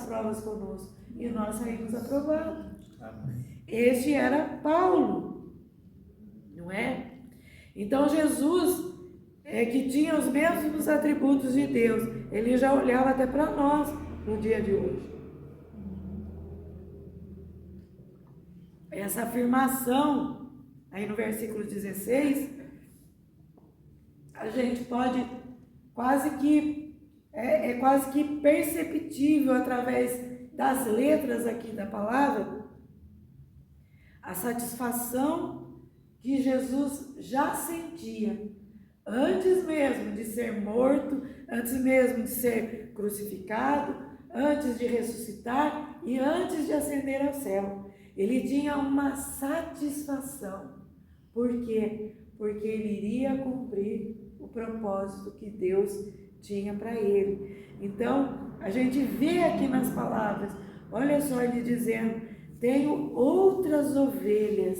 provas conosco e nós saímos aprovados. Amém. Este era Paulo, não é? Então Jesus, que tinha os mesmos atributos de Deus, ele já olhava até para nós no dia de hoje. Essa afirmação, aí no versículo 16, a gente pode quase que, quase que perceptível através das letras aqui da palavra, a satisfação que Jesus já sentia antes mesmo de ser morto, antes mesmo de ser crucificado, antes de ressuscitar e antes de ascender ao céu. Ele tinha uma satisfação. Por quê? Porque ele iria cumprir o propósito que Deus tinha para ele. Então, a gente vê aqui nas palavras, olha só ele dizendo: tenho outras ovelhas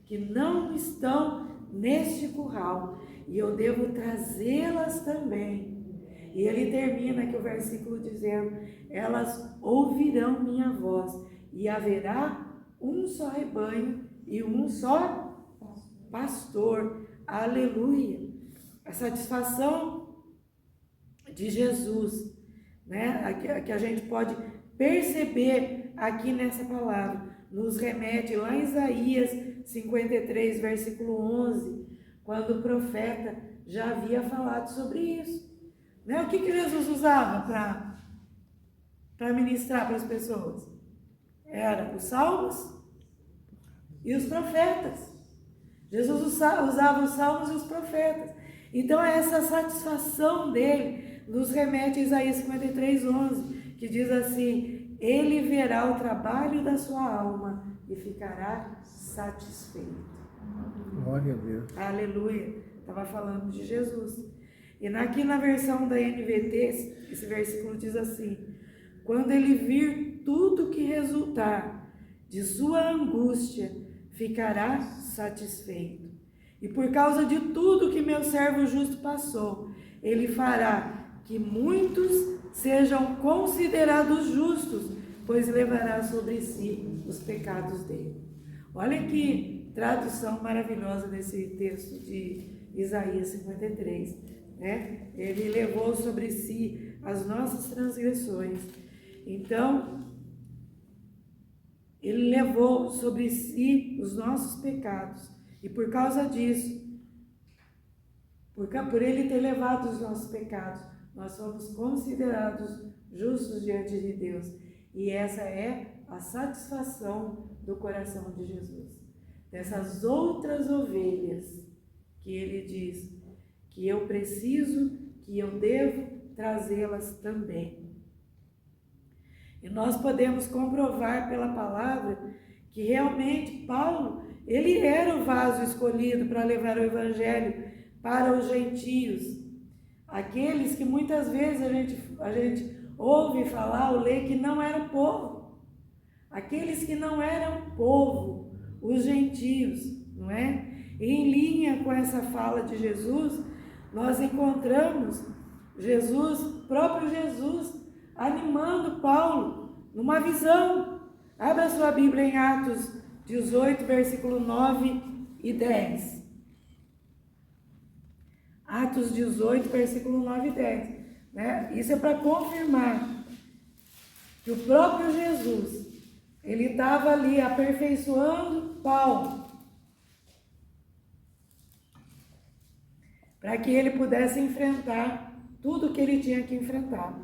que não estão neste curral, e eu devo trazê-las também. E ele termina aqui o versículo dizendo: elas ouvirão minha voz, e haverá um só rebanho e um só pastor. Aleluia! A satisfação de Jesus, né, que a gente pode perceber aqui nessa palavra, nos remete lá em Isaías 53, versículo 11, quando o profeta já havia falado sobre isso. Né? O que Jesus usava para ministrar para as pessoas? Era os salmos e os profetas. Jesus usava os salmos e os profetas. Então essa satisfação dele nos remete a Isaías 53, 11, que diz assim: ele verá o trabalho da sua alma e ficará satisfeito. Glória a Deus. Aleluia. Estava falando de Jesus. E aqui na versão da NVT, esse versículo diz assim: quando ele vir tudo que resultar de sua angústia, ficará satisfeito. E por causa de tudo que meu servo justo passou, ele fará que muitos sejam considerados justos, pois levará sobre si os pecados dele. Olha que tradução maravilhosa desse texto de Isaías 53, né? Ele levou sobre si as nossas transgressões. Então, ele levou sobre si os nossos pecados. E por causa disso, por ele ter levado os nossos pecados, nós somos considerados justos diante de Deus. E essa é a satisfação do coração de Jesus. Dessas outras ovelhas que ele diz que eu preciso, que eu devo trazê-las também. E nós podemos comprovar pela palavra que realmente Paulo, ele era o vaso escolhido para levar o evangelho para os gentios. Aqueles que muitas vezes a gente ouve falar ou lê que não eram povo. Aqueles que não eram povo, os gentios, não é? E em linha com essa fala de Jesus, nós encontramos Jesus, próprio Jesus, animando Paulo numa visão. Abra sua Bíblia em Atos 18, versículo 9 e 10. Atos 18, versículo 9 e 10. Né? Isso é para confirmar que o próprio Jesus, ele estava ali aperfeiçoando Paulo, para que ele pudesse enfrentar tudo que ele tinha que enfrentar.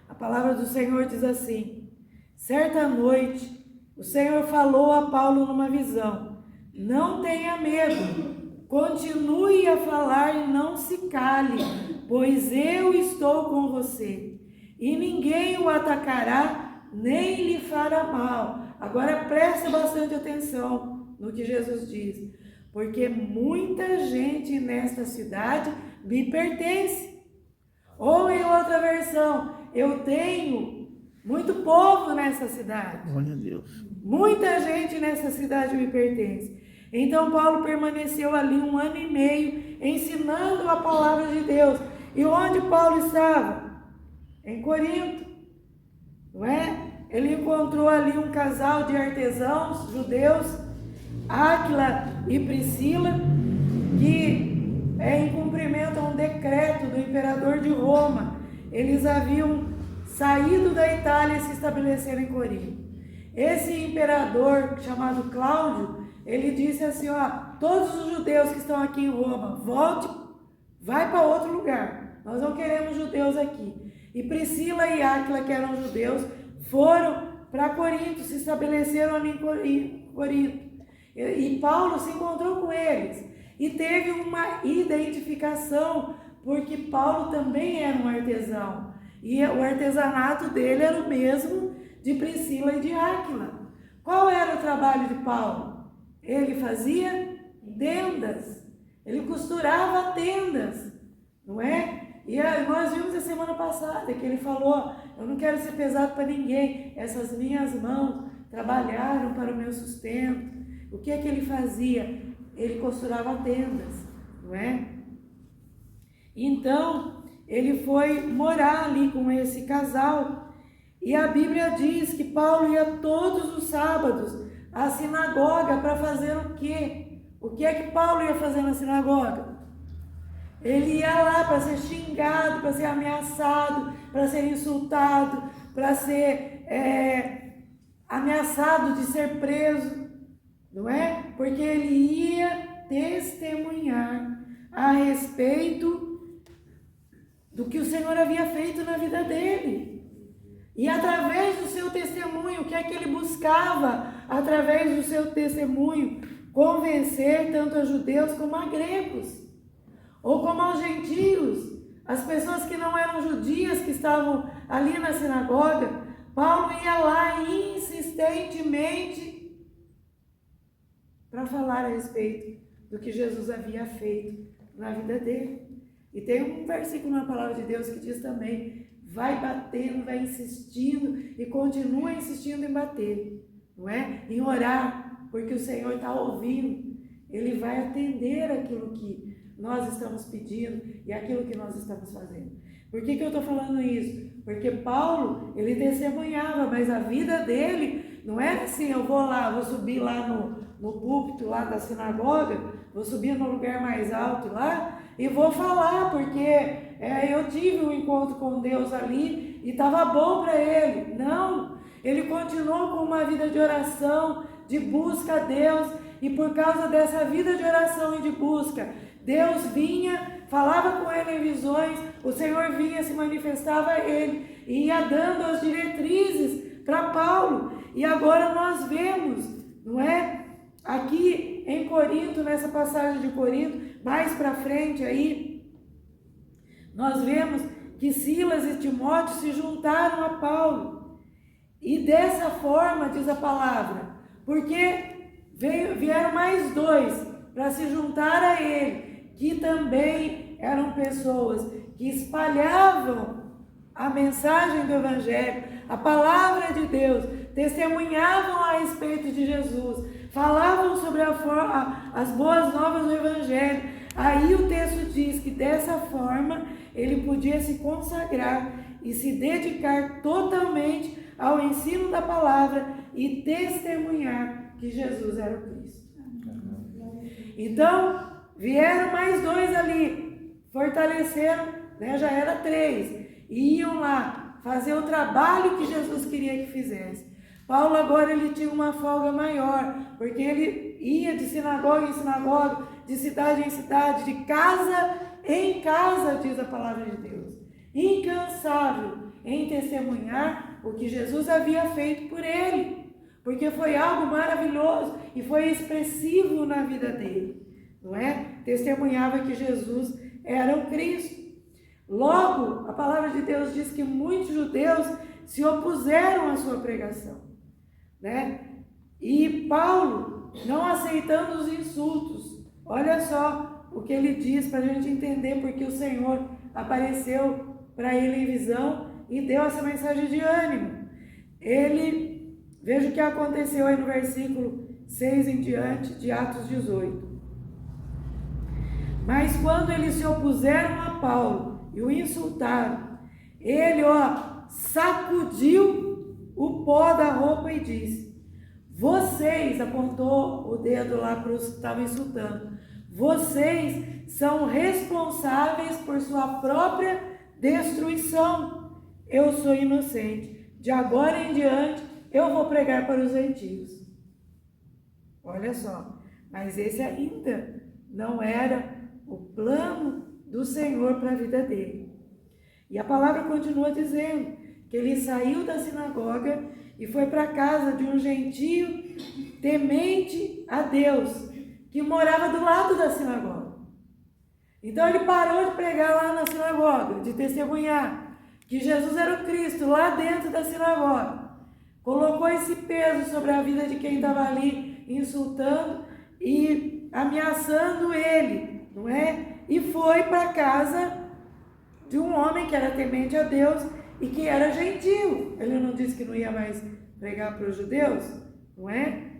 A palavra do Senhor diz assim: certa noite, o Senhor falou a Paulo numa visão: não tenha medo, continue a falar e não se cale, pois eu estou com você, e ninguém o atacará, nem lhe fará mal. Agora preste bastante atenção no que Jesus diz: porque muita gente nesta cidade me pertence. Ou em outra versão, eu tenho muito povo nessa cidade. Glória a Deus. Muita gente nessa cidade me pertence. Então Paulo permaneceu ali 1 ano e meio ensinando a palavra de Deus. E onde Paulo estava? Em Corinto. não é? Ele encontrou ali um casal de artesãos judeus, Áquila e Priscila, que em cumprimento a um decreto do imperador de Roma, eles haviam saído da Itália e se estabeleceram em Corinto. Esse imperador, chamado Cláudio, ele disse assim, todos os judeus que estão aqui em Roma, volte, vai para outro lugar, nós não queremos judeus aqui. E Priscila e Áquila, que eram judeus, foram para Corinto, se estabeleceram ali em Corinto. E Paulo se encontrou com eles e teve uma identificação, porque Paulo também era um artesão. E o artesanato dele era o mesmo de Priscila e de Áquila. Qual era o trabalho de Paulo? Ele fazia tendas, ele costurava tendas, não é? E nós vimos a semana passada que ele falou, eu não quero ser pesado para ninguém, essas minhas mãos trabalharam para o meu sustento. O que é que ele fazia? Ele costurava tendas, não é? Então, ele foi morar ali com esse casal, e a Bíblia diz que Paulo ia todos os sábados à sinagoga para fazer o quê? O que é que Paulo ia fazer na sinagoga? Ele ia lá para ser xingado, para ser ameaçado, para ser insultado, para ser ameaçado de ser preso, não é? Porque ele ia testemunhar a respeito do que o Senhor havia feito na vida dele. E através do seu testemunho, o que é que ele buscava? Através do seu testemunho, convencer tanto a judeus como a gregos, ou como aos gentios, as pessoas que não eram judias, que estavam ali na sinagoga. Paulo ia lá insistentemente para falar a respeito do que Jesus havia feito na vida dele. E tem um versículo na palavra de Deus que diz também, vai batendo, vai insistindo e continua insistindo em bater, não é? Em orar, porque o Senhor está ouvindo, Ele vai atender aquilo que nós estamos pedindo e aquilo que nós estamos fazendo. Por que eu estou falando isso? Porque Paulo, ele testemunhava, mas a vida dele não era assim, eu vou lá, vou subir lá no púlpito lá da sinagoga, vou subir no lugar mais alto lá e vou falar, porque eu tive um encontro com Deus ali e estava bom para ele. Não, ele continuou com uma vida de oração, de busca a Deus, e por causa dessa vida de oração e de busca, Deus vinha, falava com ele em visões, o Senhor vinha, se manifestava a ele e ia dando as diretrizes para Paulo. E agora nós vemos, não é? Aqui em Corinto, nessa passagem de Corinto, mais para frente aí, nós vemos que Silas e Timóteo se juntaram a Paulo. E dessa forma, diz a palavra, porque vieram mais dois para se juntar a ele, que também eram pessoas que espalhavam a mensagem do Evangelho, a palavra de Deus, testemunhavam a respeito de Jesus, falavam sobre as boas novas do Evangelho. Aí o texto diz que dessa forma ele podia se consagrar e se dedicar totalmente ao ensino da palavra e testemunhar que Jesus era o Cristo. Então, vieram mais dois ali, fortaleceram, né, já era 3, e iam lá fazer o trabalho que Jesus queria que fizesse. Paulo agora ele tinha uma folga maior, porque ele ia de sinagoga em sinagoga, de cidade em cidade, de casa em casa, diz a palavra de Deus, incansável em testemunhar o que Jesus havia feito por ele, porque foi algo maravilhoso e foi expressivo na vida dele, não é? Testemunhava que Jesus era o Cristo. Logo, a palavra de Deus diz que muitos judeus se opuseram à sua pregação, né? E Paulo, não aceitando os insultos, olha só o que ele diz para a gente entender porque o Senhor apareceu para ele em visão e deu essa mensagem de ânimo. Veja o que aconteceu aí no versículo 6 em diante de Atos 18. Mas quando eles se opuseram a Paulo e o insultaram, ele, sacudiu pó da roupa e disse: vocês, apontou o dedo lá para os que estavam insultando, vocês são responsáveis por sua própria destruição. Eu sou inocente. De agora em diante, eu vou pregar para os gentios. Olha só, mas esse ainda não era o plano do Senhor para a vida dele. E a palavra continua dizendo que ele saiu da sinagoga e foi para a casa de um gentio temente a Deus, que morava do lado da sinagoga. Então ele parou de pregar lá na sinagoga, de testemunhar que Jesus era o Cristo lá dentro da sinagoga. Colocou esse peso sobre a vida de quem estava ali insultando e ameaçando ele, não é? E foi para a casa de um homem que era temente a Deus e que era gentio. Ele não disse que não ia mais pregar para os judeus, não é?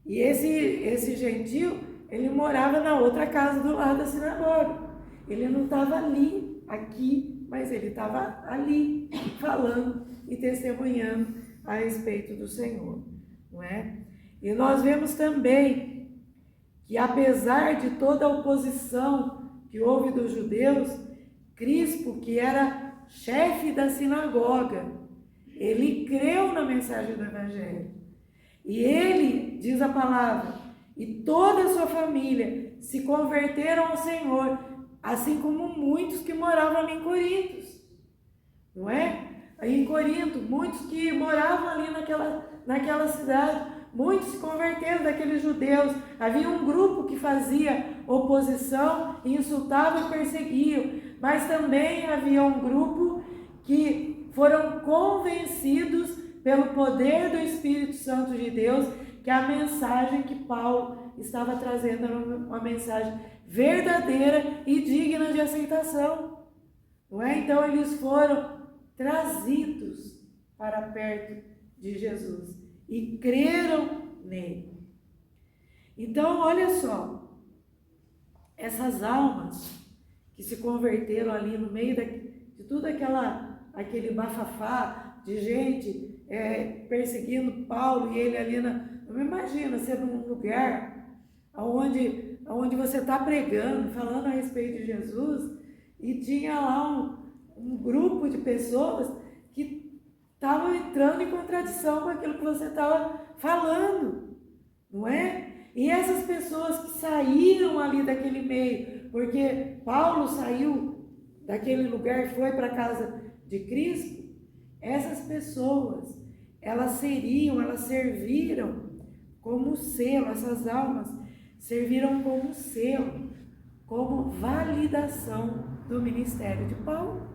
E esse gentio, ele morava na outra casa do lado da sinagoga. Ele não estava ali, aqui, mas ele estava ali, falando e testemunhando a respeito do Senhor, não é? E nós vemos também que, apesar de toda a oposição que houve dos judeus, Crispo, que era chefe da sinagoga, ele creu na mensagem do Evangelho. E ele, diz a palavra, e toda a sua família se converteram ao Senhor, assim como muitos que moravam ali em Corinto, não é? Aí em Corinto, muitos que moravam ali naquela cidade, muitos se converteram daqueles judeus. Havia um grupo que fazia oposição, insultava e perseguia, mas também havia um grupo que foram convencidos pelo poder do Espírito Santo de Deus, que a mensagem que Paulo estava trazendo era uma mensagem verdadeira e digna de aceitação, não é? Então eles foram trazidos para perto de Jesus e creram nele. Então, olha só, essas almas que se converteram ali no meio de tudo aquele bafafá de gente perseguindo Paulo e ele ali não imagina ser num lugar onde você está pregando, falando a respeito de Jesus, e tinha lá um grupo de pessoas que estavam entrando em contradição com aquilo que você estava falando, não é? E essas pessoas que saíram ali daquele meio, porque Paulo saiu daquele lugar e foi para a casa de Cristo, essas pessoas, elas serviram como selo, essas almas serviram como selo, como validação do ministério de Paulo.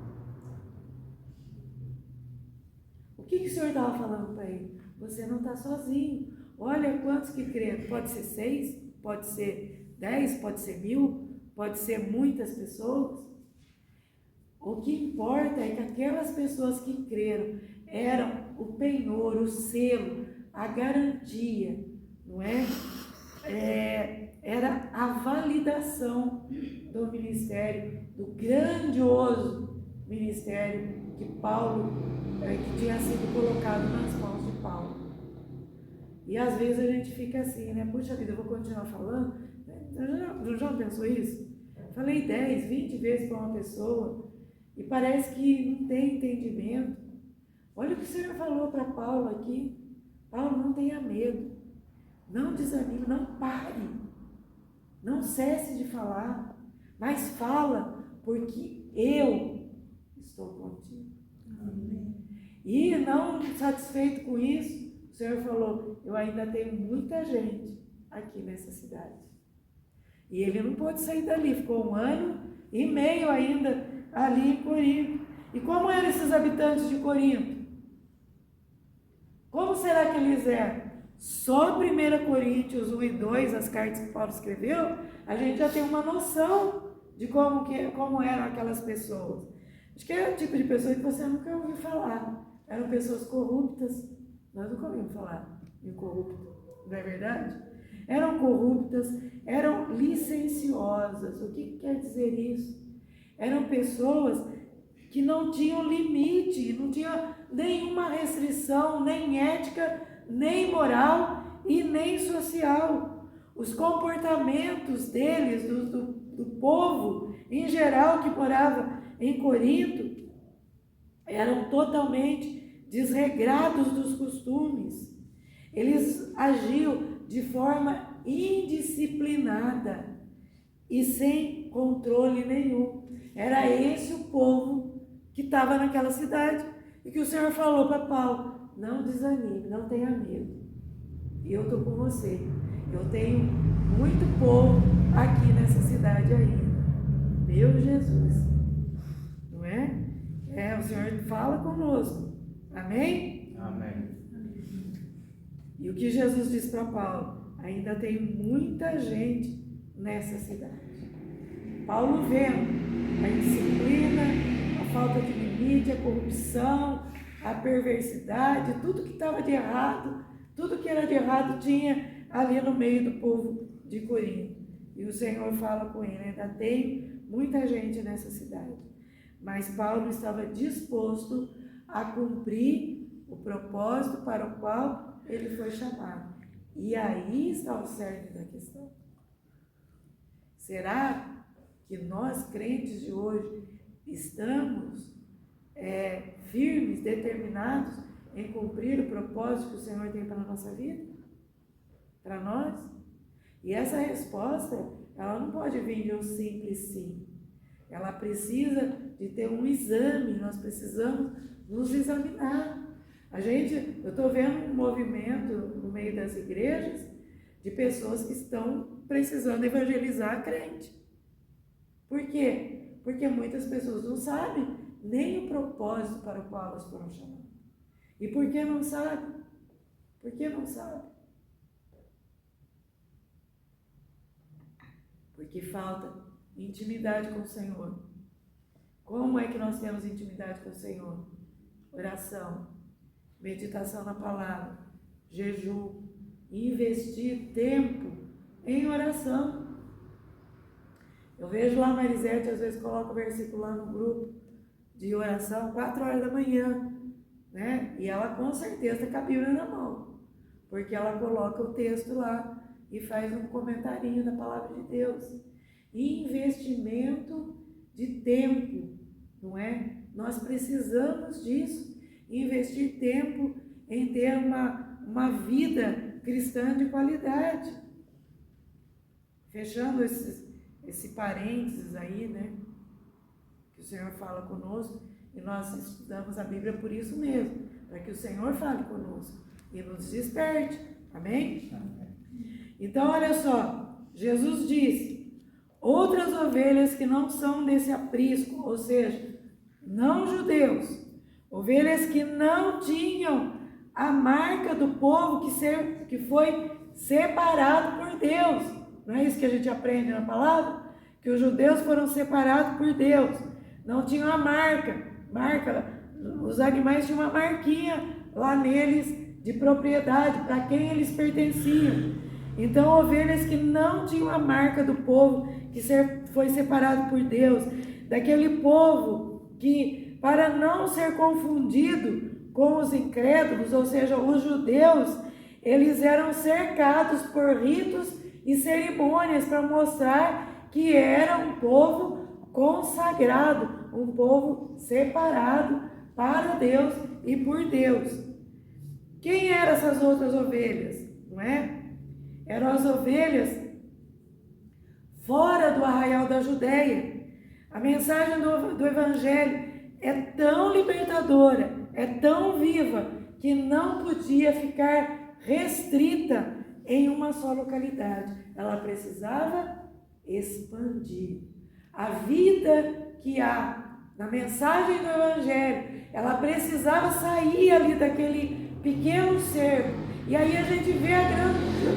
O que o Senhor estava falando para ele? Você não está sozinho. Olha quantos que creram. Pode ser 6, pode ser 10, pode ser 1000, pode ser muitas pessoas. O que importa é que aquelas pessoas que creram eram o penhor, o selo, a garantia, não é? Era a validação do ministério, do grandioso ministério que Paulo, que tinha sido colocado nas mãos de Paulo. E às vezes a gente fica assim, né? Puxa vida, eu vou continuar falando? Já pensou isso? Falei 10, 20 vezes para uma pessoa e parece que não tem entendimento. Olha o que o Senhor falou para Paulo aqui. Paulo, não tenha medo, não desanime, não pare, não cesse de falar, mas fala, porque eu estou contigo. Amém. E não satisfeito com isso, o Senhor falou, eu ainda tenho muita gente aqui nessa cidade. E ele não pôde sair dali, ficou 1 ano e meio ainda ali em Corinto. E como eram esses habitantes de Corinto? Como será que eles eram? Só 1 Coríntios 1 e 2, as cartas que Paulo escreveu, a gente já tem uma noção de como eram aquelas pessoas. Acho que é o tipo de pessoa que você nunca ouviu falar. Eram pessoas corruptas. Nós nunca ouvimos falar em corrupto, não é verdade? Eram corruptas, eram licenciosas. O que quer dizer isso? Eram pessoas que não tinham limite, não tinha nenhuma restrição, nem ética, nem moral e nem social. Os comportamentos deles, do povo em geral que morava em Corinto, eram totalmente desregrados dos costumes. Eles agiam de forma indisciplinada e sem controle nenhum. Era esse o povo que estava naquela cidade e que o Senhor falou para Paulo: não desanime, não tenha medo. E eu estou com você. Eu tenho muito povo aqui nessa cidade ainda. Meu Jesus. Não é? O Senhor fala conosco. Amém? Amém. E o que Jesus disse para Paulo? Ainda tem muita gente nessa cidade. Paulo vendo a indisciplina, a falta de limite, a corrupção, a perversidade, tudo que estava de errado, tudo que era de errado tinha ali no meio do povo de Corinto. E o Senhor fala com ele: ainda tem muita gente nessa cidade. Mas Paulo estava disposto a cumprir o propósito para o qual ele foi chamado. E aí está o cerne da questão. Será que nós, crentes de hoje, estamos firmes, determinados em cumprir o propósito que o Senhor tem para a nossa vida? Para nós? E essa resposta, ela não pode vir de um simples sim. Ela precisa de ter um exame, nós precisamos nos examinar. Eu estou vendo um movimento no meio das igrejas de pessoas que estão precisando evangelizar a crente. Por quê? Porque muitas pessoas não sabem nem o propósito para o qual elas foram chamadas. E por que não sabem? Por que não sabem? Porque falta intimidade com o Senhor. Como é que nós temos intimidade com o Senhor? Oração, meditação na palavra, jejum, investir tempo em oração. Eu vejo lá a Marisete, às vezes coloca o versículo lá no grupo de oração, 4 horas da manhã, né? E ela com certeza está com a Bíblia na mão, porque ela coloca o texto lá e faz um comentarinho da palavra de Deus. Investimento de tempo, não é? Nós precisamos disso, investir tempo em ter uma vida cristã de qualidade. Fechando esse parênteses aí, né? Que o Senhor fala conosco, e nós estudamos a Bíblia por isso mesmo, para que o Senhor fale conosco e nos desperte. Amém? Então, olha só, Jesus disse: outras ovelhas que não são desse aprisco, ou seja, não judeus, ovelhas que não tinham a marca do povo que foi separado por Deus. Não é isso que a gente aprende na palavra? Que os judeus foram separados por Deus, não tinham a marca, os animais tinham uma marquinha lá neles de propriedade, para quem eles pertenciam. Então, ovelhas que não tinham a marca do povo que foi separado por Deus, daquele povo que, para não ser confundido com os incrédulos, ou seja, os judeus, eles eram cercados por ritos e cerimônias para mostrar que era um povo consagrado, um povo separado para Deus e por Deus. Quem eram essas outras ovelhas? Não é? Eram as ovelhas fora do arraial da Judéia. A mensagem do Evangelho é tão libertadora, é tão viva, que não podia ficar restrita em uma só localidade. Ela precisava expandir. A vida que há na mensagem do Evangelho, ela precisava sair ali daquele pequeno cerco. E aí a gente vê a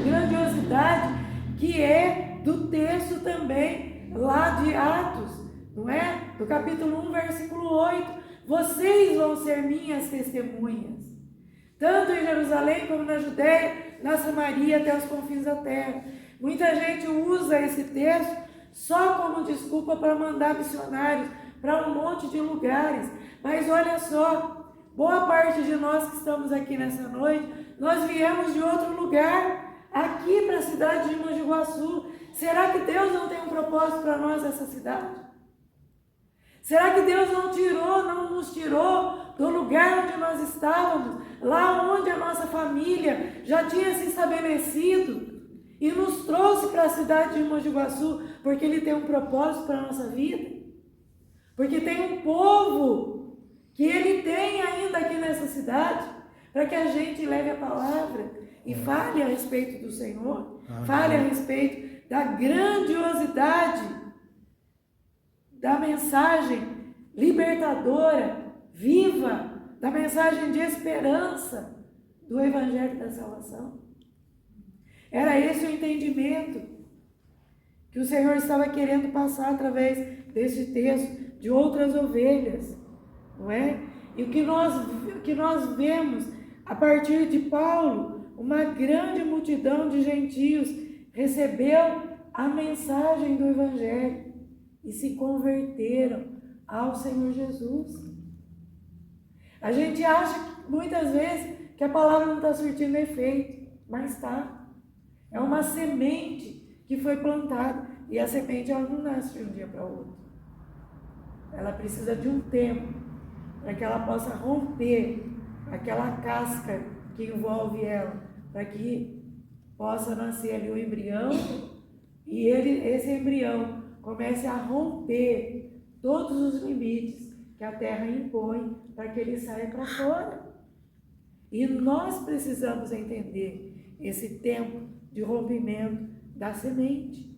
grandiosidade que é do texto também lá de Atos, não é? Do capítulo 1, versículo 8. Vocês vão ser minhas testemunhas, tanto em Jerusalém como na Judéia, na Samaria, até os confins da terra. Muita gente usa esse texto só como desculpa para mandar missionários para um monte de lugares. Mas olha só, boa parte de nós que estamos aqui nessa noite, nós viemos de outro lugar, aqui para a cidade de Mogi Guaçu. Será que Deus não tem um propósito para nós nessa cidade? Será que Deus não nos tirou do lugar onde nós estávamos, lá onde a nossa família já tinha se estabelecido, e nos trouxe para a cidade de Mogi Guaçu, porque Ele tem um propósito para a nossa vida? Porque tem um povo que Ele tem ainda aqui nessa cidade, para que a gente leve a palavra e fale a respeito do Senhor, fale a respeito da grandiosidade da mensagem libertadora, viva, da mensagem de esperança do Evangelho da Salvação. Era esse o entendimento que o Senhor estava querendo passar através desse texto, de outras ovelhas, não é? E o que nós vemos a partir de Paulo, uma grande multidão de gentios recebeu a mensagem do Evangelho e se converteram ao Senhor Jesus. A gente acha muitas vezes que a palavra não está surtindo efeito, mas está. É uma semente que foi plantada, e a semente ela não nasce de um dia para o outro. Ela precisa de um tempo para que ela possa romper aquela casca que envolve ela, para que possa nascer ali o embrião, e esse embrião comece a romper todos os limites que a terra impõe para que ele saia para fora. E nós precisamos entender esse tempo de rompimento da semente.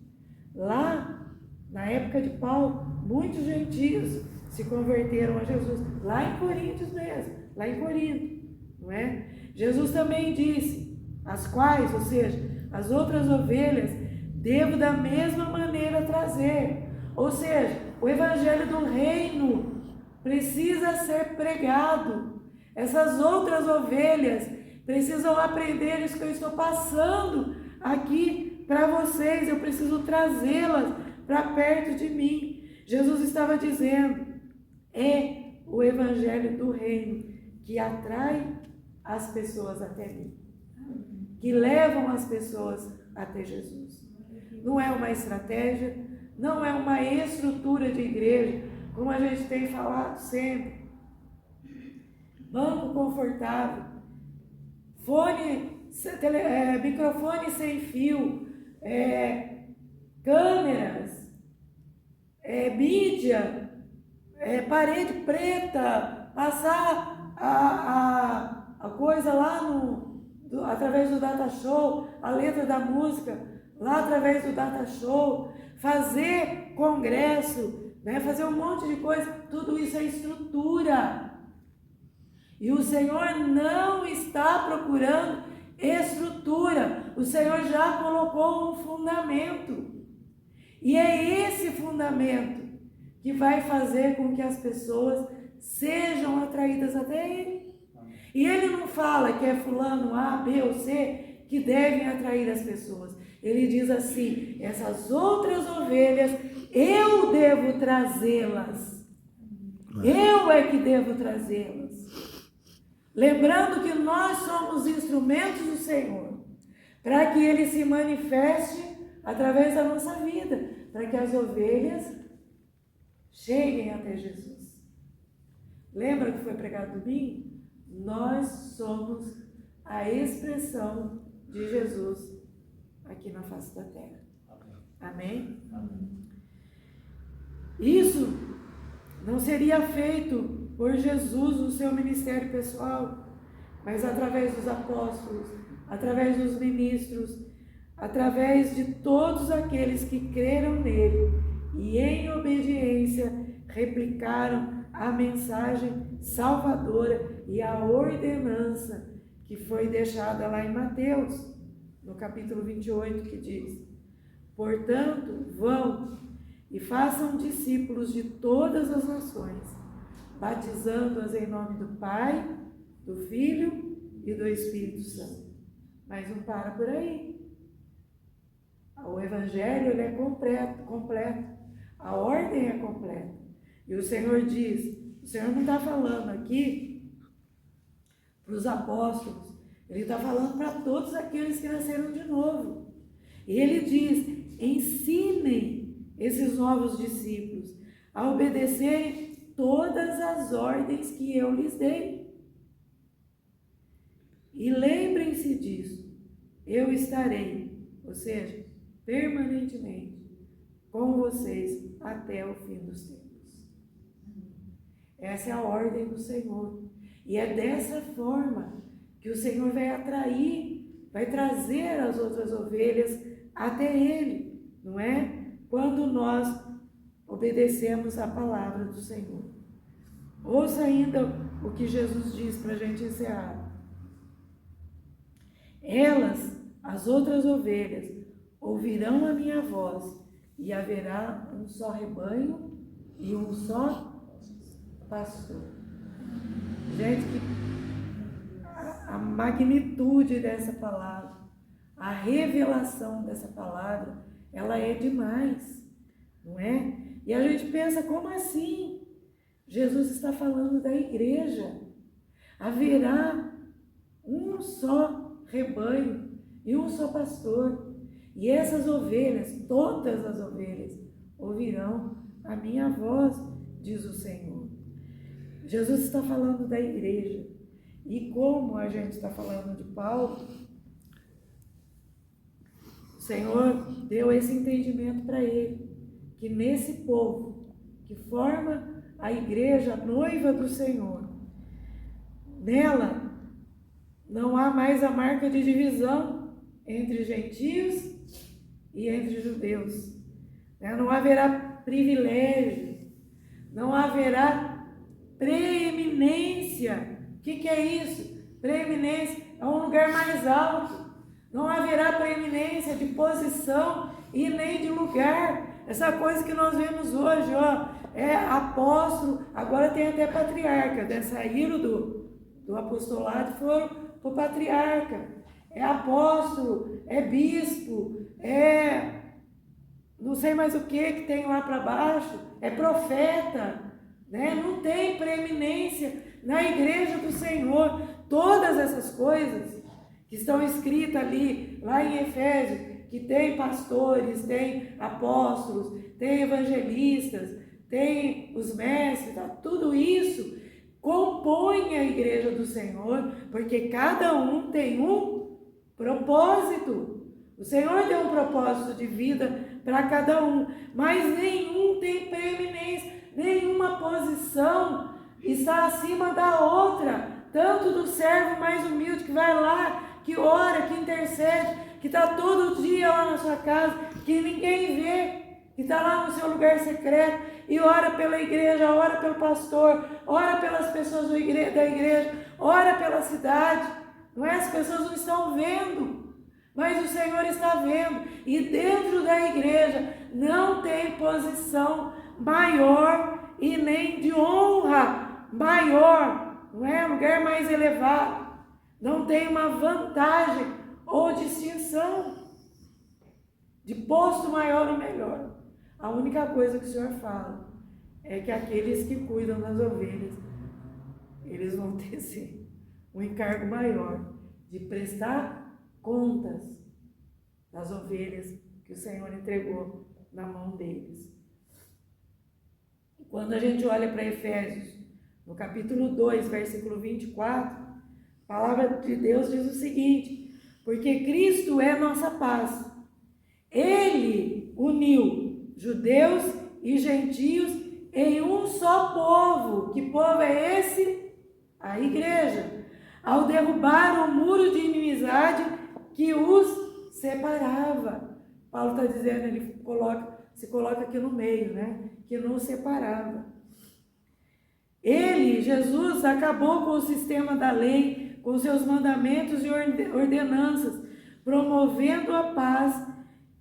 Lá, na época de Paulo, muitos gentios se converteram a Jesus, lá em Coríntios mesmo, lá em Corinto, não é? Jesus também disse, as quais, ou seja, as outras ovelhas, devo da mesma maneira trazer. Ou seja, o Evangelho do Reino precisa ser pregado. Essas outras ovelhas precisam aprender isso que eu estou passando aqui para vocês. Eu preciso trazê-las para perto de mim. Jesus estava dizendo, é o Evangelho do Reino que atrai as pessoas até mim, que levam as pessoas até Jesus. Não é uma estratégia, não é uma estrutura de igreja, como a gente tem falado sempre. Banco confortável, microfone sem fio, câmeras, mídia, parede preta, passar a coisa lá através do data show, a letra da música lá através do data show, fazer congresso, né, fazer um monte de coisa, tudo isso é estrutura. E o Senhor não está procurando estrutura, o Senhor já colocou um fundamento. E é esse fundamento que vai fazer com que as pessoas sejam atraídas até Ele. E Ele não fala que é fulano A, B ou C que devem atrair as pessoas. Ele diz assim, essas outras ovelhas, eu devo trazê-las. Eu é que devo trazê-las. Lembrando que nós somos instrumentos do Senhor, para que Ele se manifeste através da nossa vida, para que as ovelhas cheguem até Jesus. Lembra que foi pregado domingo? Nós somos a expressão de Jesus aqui na face da terra. Amém? Amém? Isso não seria feito por Jesus no seu ministério pessoal, mas através dos apóstolos, através dos ministros, através de todos aqueles que creram nele e em obediência replicaram a mensagem salvadora e a ordenança que foi deixada lá em Mateus, no capítulo 28, que diz: portanto, vão e façam discípulos de todas as nações, batizando-as em nome do Pai, do Filho e do Espírito Santo. Mas não para por aí. O Evangelho ele é completo. A ordem é completa. E o Senhor diz, o Senhor não está falando aqui para os apóstolos, ele está falando para todos aqueles que nasceram de novo. E ele diz: ensinem esses novos discípulos a obedecerem todas as ordens que eu lhes dei. E lembrem-se disso, eu estarei, ou seja, permanentemente com vocês até o fim dos tempos. Essa é a ordem do Senhor. E é dessa forma que o Senhor vai atrair, vai trazer as outras ovelhas até Ele, não é? Quando nós obedecemos a palavra do Senhor. Ouça ainda o que Jesus diz para a gente encerrar. Elas, as outras ovelhas, ouvirão a minha voz, e haverá um só rebanho e um só pastor. Gente, a magnitude dessa palavra, a revelação dessa palavra, ela é demais, não é? E a gente pensa, como assim? Jesus está falando da igreja. Haverá um só rebanho e um só pastor. E essas ovelhas, todas as ovelhas, ouvirão a minha voz, diz o Senhor. Jesus está falando da igreja. E como a gente está falando de Paulo, o Senhor deu esse entendimento para ele, que nesse povo que forma a igreja, a noiva do Senhor, nela não há mais a marca de divisão entre gentios e entre judeus. Não haverá privilégio, não haverá preeminência. O que é isso? Preeminência é um lugar mais alto. Não haverá preeminência de posição e nem de lugar. Essa coisa que nós vemos hoje, é apóstolo, agora tem até patriarca, né? Saíram do apostolado e foram para o patriarca. É apóstolo, é bispo, é não sei mais o que tem lá para baixo, é profeta, né? Não tem preeminência na igreja do Senhor. Todas essas coisas que estão escritas ali, lá em Efésios, que tem pastores, tem apóstolos, tem evangelistas, tem os mestres, tudo isso compõe a igreja do Senhor, porque cada um tem um propósito. O Senhor deu um propósito de vida para cada um, mas nenhum tem preeminência, nenhuma posição está acima da outra, tanto do servo mais humilde que vai lá, que ora, que intercede, que está todo dia lá na sua casa, que ninguém vê, que está lá no seu lugar secreto e ora pela igreja, ora pelo pastor, ora pelas pessoas da igreja, ora pela cidade. Não é? As pessoas não estão vendo, mas o Senhor está vendo. E dentro da igreja não tem posição maior e nem de honra maior, não é? Lugar mais elevado. Não tem uma vantagem ou distinção de posto maior ou melhor. A única coisa que o Senhor fala é que aqueles que cuidam das ovelhas, eles vão ter sim um encargo maior de prestar contas das ovelhas que o Senhor entregou na mão deles. Quando a gente olha para Efésios, no capítulo 2, versículo 24, a palavra de Deus diz o seguinte: porque Cristo é nossa paz. Ele uniu judeus e gentios em um só povo. Que povo é esse? A igreja. Ao derrubar o muro de inimizade que os separava. Paulo está dizendo, ele se coloca aqui no meio, né? Que nos separava. Ele, Jesus, acabou com o sistema da lei, com seus mandamentos e ordenanças, promovendo a paz,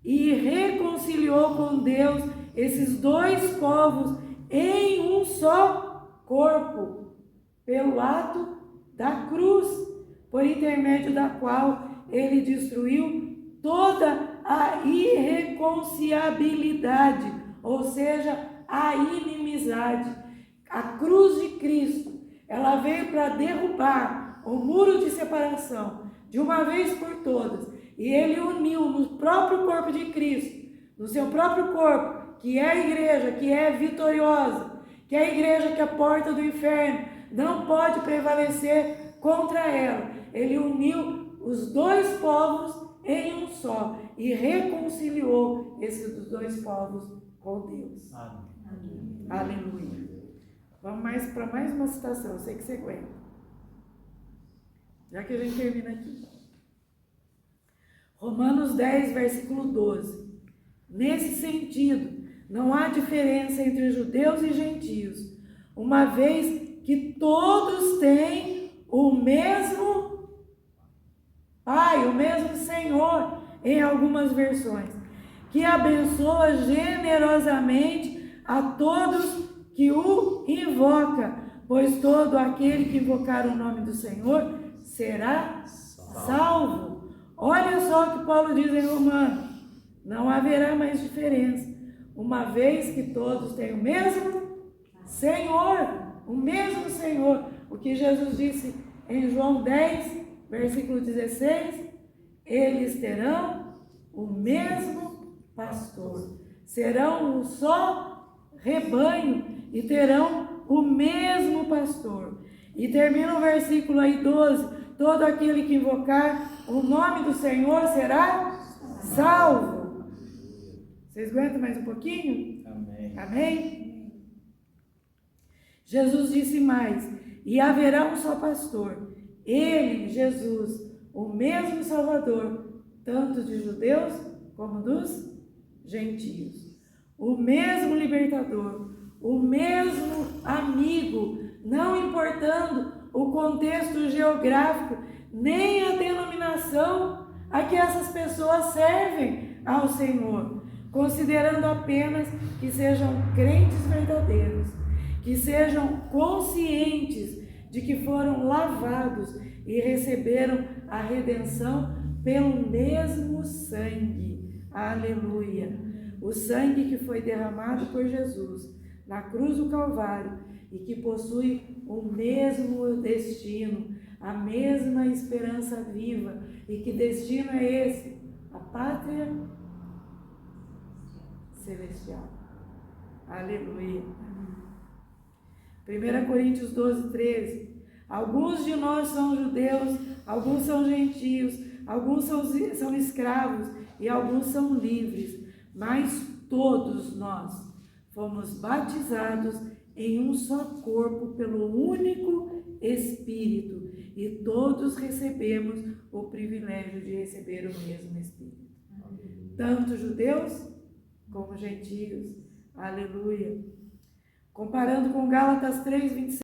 e reconciliou com Deus esses dois povos em um só corpo, pelo ato da cruz, por intermédio da qual ele destruiu toda a irreconciliabilidade, ou seja, a inimizade. A cruz de Cristo, ela veio para derrubar o muro de separação, de uma vez por todas, e ele uniu no próprio corpo de Cristo, no seu próprio corpo, que é a igreja, que é vitoriosa, que é a igreja que a porta do inferno não pode prevalecer contra ela. Ele uniu os dois povos em um só e reconciliou esses dois povos com Deus. Amém. Aleluia. Vamos para mais uma citação, eu sei que você aguenta. Já que a gente termina aqui. Romanos 10, versículo 12. Nesse sentido, não há diferença entre judeus e gentios, uma vez que todos têm o mesmo Pai, o mesmo Senhor, em algumas versões, que abençoa generosamente a todos que o invoca, pois todo aquele que invocar o nome do Senhor será salvo. Olha só o que Paulo diz em Romanos: não haverá mais diferença, uma vez que todos têm o mesmo Senhor, o mesmo Senhor. O que Jesus disse em João 10, versículo 16, eles terão o mesmo pastor, serão um só rebanho e terão o mesmo pastor. E termina o versículo aí 12, todo aquele que invocar o nome do Senhor será salvo. Vocês aguentam mais um pouquinho? Amém. Amém? Jesus disse mais: e haverá um só pastor, ele, Jesus, o mesmo Salvador, tanto de judeus como dos gentios. O mesmo libertador, o mesmo amigo, não importando o contexto geográfico, nem a denominação a que essas pessoas servem ao Senhor, considerando apenas que sejam crentes verdadeiros, que sejam conscientes de que foram lavados e receberam a redenção pelo mesmo sangue. Aleluia! O sangue que foi derramado por Jesus na cruz do Calvário e que possui o mesmo destino, a mesma esperança viva. E que destino é esse? A pátria celestial. Aleluia! 1 Coríntios 12, 13. Alguns de nós são judeus, alguns são gentios, alguns são escravos e alguns são livres, mas todos nós fomos batizados em um só corpo pelo único Espírito e todos recebemos o privilégio de receber o mesmo Espírito. Tanto judeus como gentios. Aleluia! Comparando com Gálatas 3, 26.